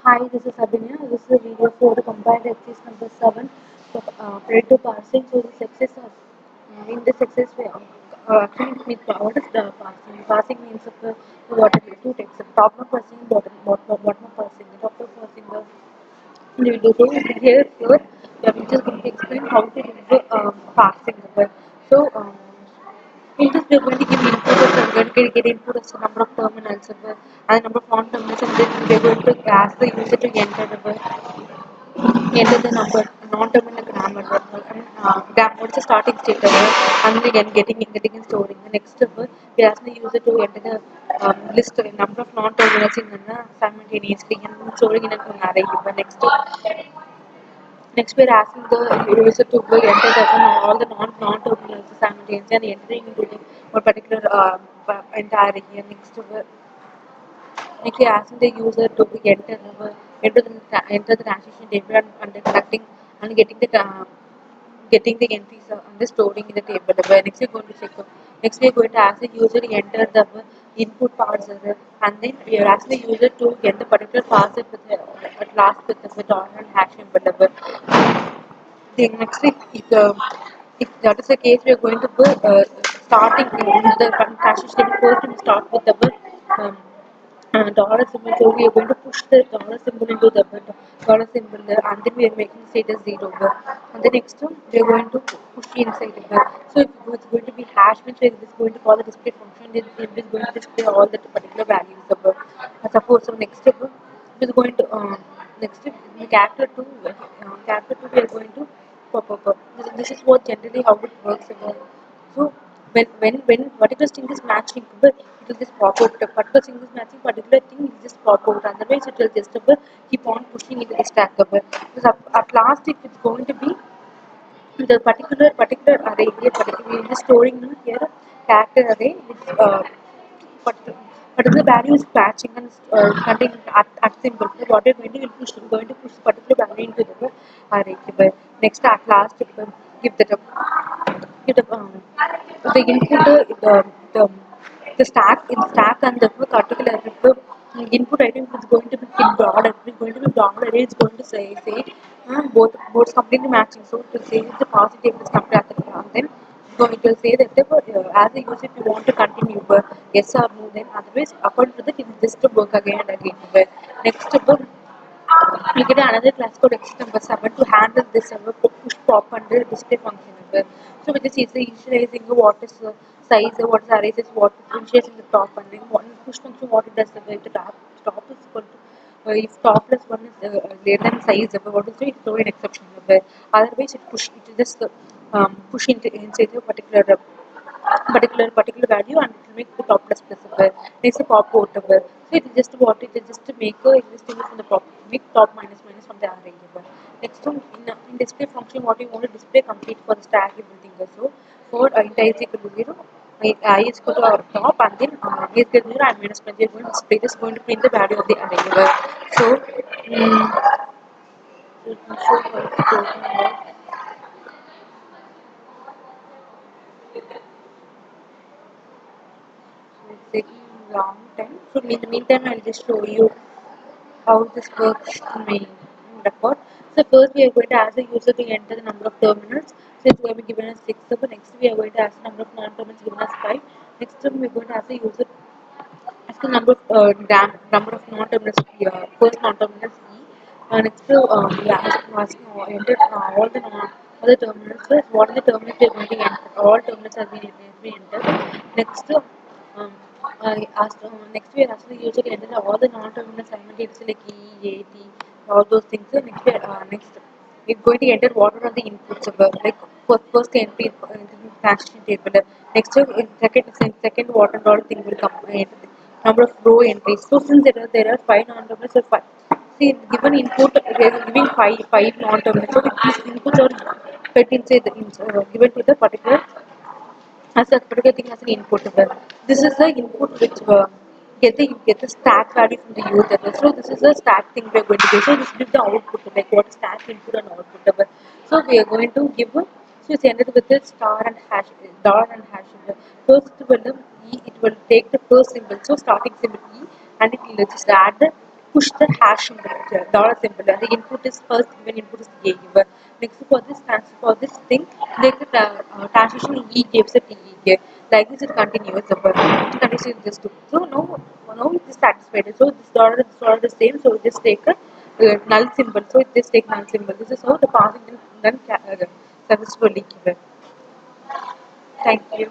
Hi, this is Abhinya. This is a video for the combined exercise number 7 for predictive parsing. So, this exercise, in this exercise, actually it means what is the parsing? Parsing means of the what are the two texts, top of parsing, bottom of parsing. The top of parsing, the video. So, here, we just going to explain how to do the parsing. So, in this, we are going to give input, we are going to get input as the number of terminals and number of non-terminals, and then we are going to ask the user to enter the number, non-terminal grammar, what's the starting state, and again getting and storing. The next step, we ask the user to enter the list number of non-terminals in simultaneously and storing in an array. The next, we're asking the user to go enter all the non-terminals simultaneously and entering into the one particular entire area. Next, we're asking the user to enter the transition table and conducting and getting the entries and the storing in the table. Next, we're going to check. Next, we're going to ask the user to enter the input parser, and then we are asking the user to get the particular parser with at last with dollar and hash symbol. Then next, if that is the case, we are going to go starting in the transition table. First, we start with the um, dollar symbol. So we are going to push the dollar symbol into the dollar symbol there, and then we are making status 0 there. And the next one, we are going to push inside the bar. So if it's going to be hash, which is going to call the display function, it is going to display all the particular values of suppose. So next step, it is going to next step in character 2, character 2 we are going to pop up. This is what generally how it works. So when particular string is matching, but it will just pop out. The particular string is matching, particular thing will just pop out. Otherwise, it will just keep on pushing into the stack. Because at last, if it's going to be the particular array here, particularly just storing here character array, which particular particular value is matching and containing at symbol. So what we're going to push, we're going to push the particular value into the array. Next, at last, give the the input the stack in stack and the particular input item is going to be in broad. It's going to be broad array. It's going to say both completely matching. So to say if the positive is compared to the then so it will say that as a user if you want to continue yes or no, then otherwise according to that it is just to work again and again. Next we get another class called ex number 7 to handle this push pop under display function. So with this is initializing what is size, what is array size, what initializing the top, and then one push function what it does the top is equal to if top plus 1 is greater than size, what is it throw an exception. Otherwise it will just push inside the particular value and it will make the top plus plus next a pop out. So it is just what it is just to make existing from the pop make top minus minus from the array. Next one in display function what we want to display complete for the stack everything. So for int I is equal to 0, I is equal to our top and then I is equal to 0 and minus minus we are going to display this going to print the value of the array. So let me show how it's working. It's taking long time. So in the meantime, I'll just show you how this works in my record. So first we are going to ask the user to enter the number of terminals. Since we have been given as 6, so next we are going to ask the number of non-terminals given as 5. Next we are going to ask the user as the number of number of non-terminals first non-terminal is E. Next we are asking enter all the terminals. So what are the terminals we are going to enter? All terminals have been entered. Next next we are asking the user to enter all the non-terminals simultaneously like E, A, T, all those things. So next we're going to enter what are the inputs of like first entry in the transition table. Next second what and all thing will come. Number of row entries. So since there are 5 non-terminals, so 5. See, given input, we are giving five non-terminals. So these inputs are fed inside given to the particular as a particular thing as an input. This is the input which get the stack value from the user. So this is the stack thing we are going to get. So this gives the output like what is stack input and output. So we are going to give so it's ended with the star and hash dollar and hash. First it will take the first symbol, so starting symbol E, and it will just add the push the hash symbol, dollar symbol, and the input is first given input is A given. Next for this thing, they could transition E gives it E. Like this it continues. It continues this too. So now it is satisfied. So this dollar the same. So just take a null symbol. So it just take null symbol. This is how the passing is done successfully given. Thank you.